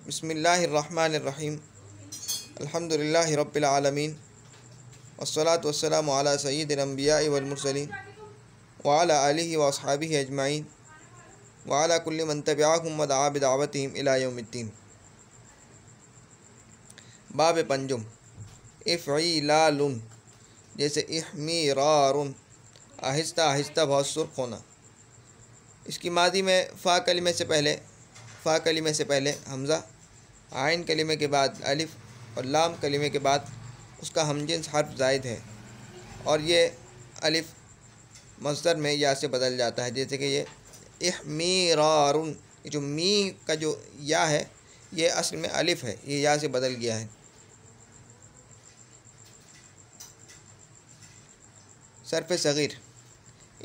बिस्मिल्लाहिर्रहमानिर्रहीम अल्हम्दुलिल्लाहि रब्बिल आलमीन वस्सलातु वस्सलामु अला सय्यिदिल अंबिया'i वल मुरसलीन व अला आलिहि व अस्हाबिहि अजमाइन व अला कुल्लि मन तबिअहुम व दआ बिदअवतिहिम इला यौमिद्दीन। बाब पंजुम इफ़ईलालुन, जैसे इहमीरारुन, आहिस्ता आहिस्ता बहुत सुर्ख होना। इसकी मादी में फ़ा कलिमे से पहले हमज़ा, आइन कलिमे के बाद अलिफ और लाम कलिमे के बाद उसका हमजिन्स हर्फ ज़ायद है और ये अलिफ मस्दर में या से बदल जाता है। जैसे कि ये इहमीरारुन, ये जो मी का जो या है ये असल में अलिफ है, ये या से बदल गया है। सर्फ़ सग़ीर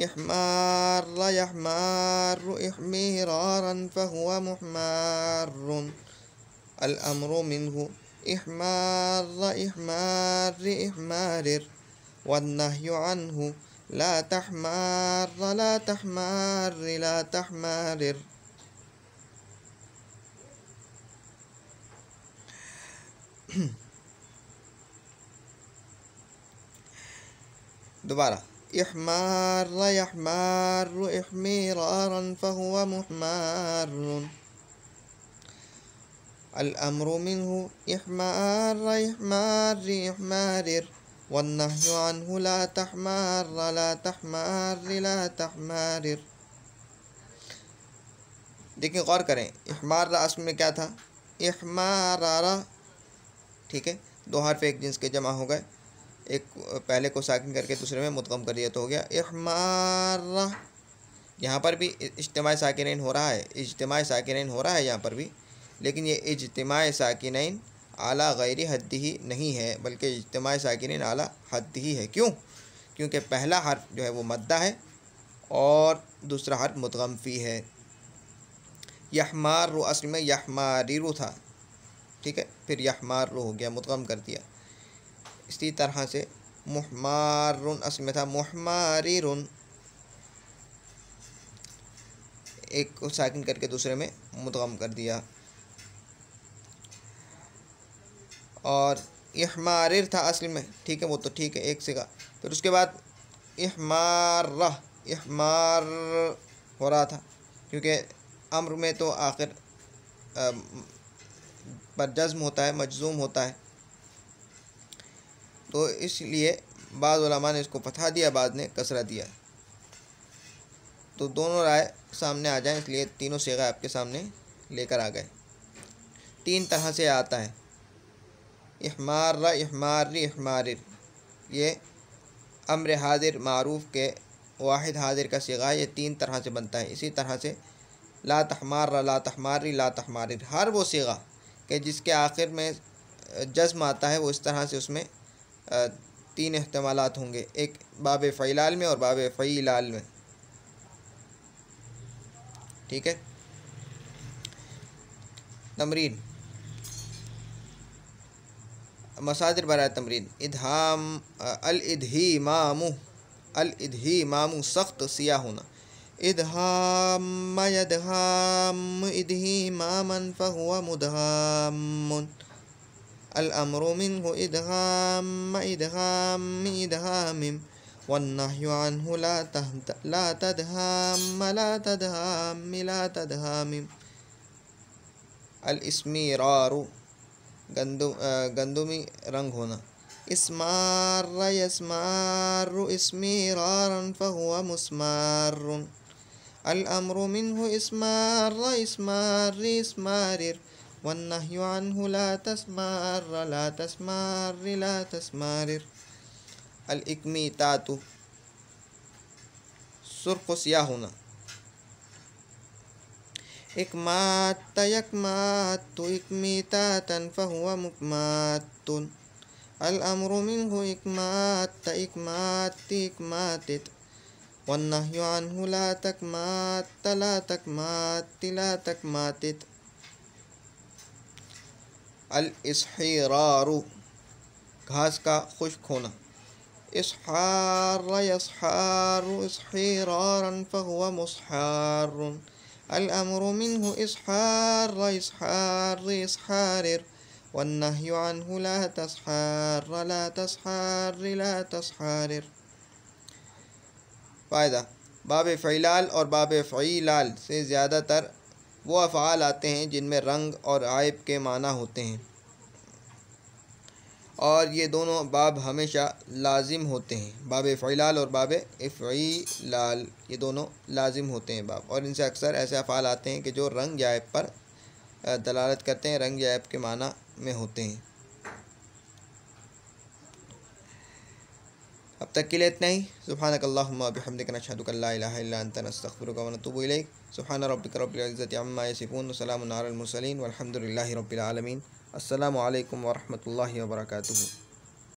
इहमार यहमारु इहमीरारन फ़हुवा मुहमारुन अल अम्रु मिन्हु इहमार इहमार इहमारिर वन्नहयु अन्हु ला तहमार ला तहमार ला तहमारिर। दोबारा इहमार यहमारु इहमीरारन फ़हुवा मुहमारुन अल अम्रु मिन्हु इहमार इहमार इहमारिर वन्नहयु अन्हु ला तहमार ला तहमार ला तहमारिर। देखिए, गौर करें, इहमार असल में क्या था? इहमारारा, ठीक है, दो हर्फ एक जिन्स के जमा हो गए, एक पहले को साकिन करके दूसरे में मुदगम कर दिया तो हो गया इहमारा। यहाँ पर भी इज्तिमाई साकिनैन हो रहा है, इज्तिमाई साकिनैन हो रहा है यहाँ पर भी, लेकिन ये इज्तिमाई साकिनैन आला गैरी हद्दिही नहीं है, बल्कि इज्तिमाई साकिनैन आला हद्दिही है। क्यों? क्योंकि पहला हर्फ जो है वो मद्दा है और दूसरा हर्फ मुदगम फ़ी है। यहमारु असल में यहमारिरु था, ठीक है, फिर यहमारु हो गया, मुदगम कर दिया। इसी तरह से मुहमारुन असल में था मुहमारिरुन, एक को साकिन करके दूसरे में मुदगम कर दिया। और इहमारिर था असल में, ठीक है, वो तो ठीक है, एक से का। फिर उसके बाद इहमार इहमार हो रहा था, क्योंकि अम्र में तो आखिर पर जज़्म होता है, मजज़ूम होता है, तो इसलिए बाद उलमा ने इसको फतहा दिया, बाद ने कसरा दिया। तो दोनों राय सामने आ जाएं, इसलिए तीनों सीगा आपके सामने लेकर आ गए। तीन तरह से आता है इहमार इहमार इहमारिर, ये अम्र हाजिर मारूफ़ के वाहिद हाजिर का सीगा, ये तीन तरह से बनता है। इसी तरह से ला तहमार ला तहमारी ला तहमारिर, हर वो सीगा कि जिसके आखिर में जज़्म आता है वो इस तरह से उसमें तीन एहतमालात होंगे, एक बाब फ़ईलाल में और बाब फ़ईलाल में, ठीक है। तमरीन मसादिर बराए तमरीन इदहाम अल इदहीमामु, अल इदहीमामु सख्त सिया होना। इदहाम यदहाम इदहीमामन फ़हुवा मुदहामुन अल अम्रु मिन्हु इदहाम इदहाम इदहामिम वन्नहयु अन्हु ला तदहाम ला तदहाम ला तदहामिम। अल इस्मीरारु गंदुमी रंग होना। इस्मार यस्मारु इस्मीरारन फ़हुवा मुस्मारुन अल अम्रु मिन्हु इस्मार इस्मार इस्मारिर वन्नहयु अन्हु ला तस्मार ला तस्मार ला तस्मारिर। अल इकमीतातु सुर्ख सिया होना। इकमात यकमातु इकमीतातन फ़हुवा मुकमातुन अल अम्रु मिन्हु इकमात इकमात इकमातित वन्नहयु अन्हु ला तकमात ला तकमात ला तकमातित। अल इसहीरारु घास का खुश्क होना। इसहार यसहारु इसहीरारन फ़हुवा मुसहारुन अल अम्रु मिन्हु इसहार इसहार इसहारिर वन्नहयु अन्हु ला तसहार ला तसहारिर। फ़ायदा, बाब फ़इलाल और बाब फ़ईलाल से ज़्यादातर वो अफ़आल आते हैं जिनमें रंग और आयब के माना होते हैं, और ये दोनों बाब हमेशा लाजिम होते हैं। बाब फ़इलाल और बाब फ़ईलाल ये दोनों लाजिम होते हैं बाब, और इनसे अक्सर ऐसे अफ़आल आते हैं कि जो रंग या आयब पर दलालत करते हैं, रंग या आयब के माना में होते हैं। अब तक के लिए इतना ही। सुब्हानकल्लाहुम्मा व बिहम्दिका नशहदु अल्ला इलाहा इल्ला अंता नस्तगफिरुका व नतूबु इलैक। सुब्हान रब्बिका रब्बिल इज़्ज़ति अम्मा यसिफून व सलामुन अलल मुरसलीन वल्हम्दुलिल्लाहि रब्बिल आलमीन। अस्सलामु अलैकुम व रहमतुल्लाहि व बरकातुहू।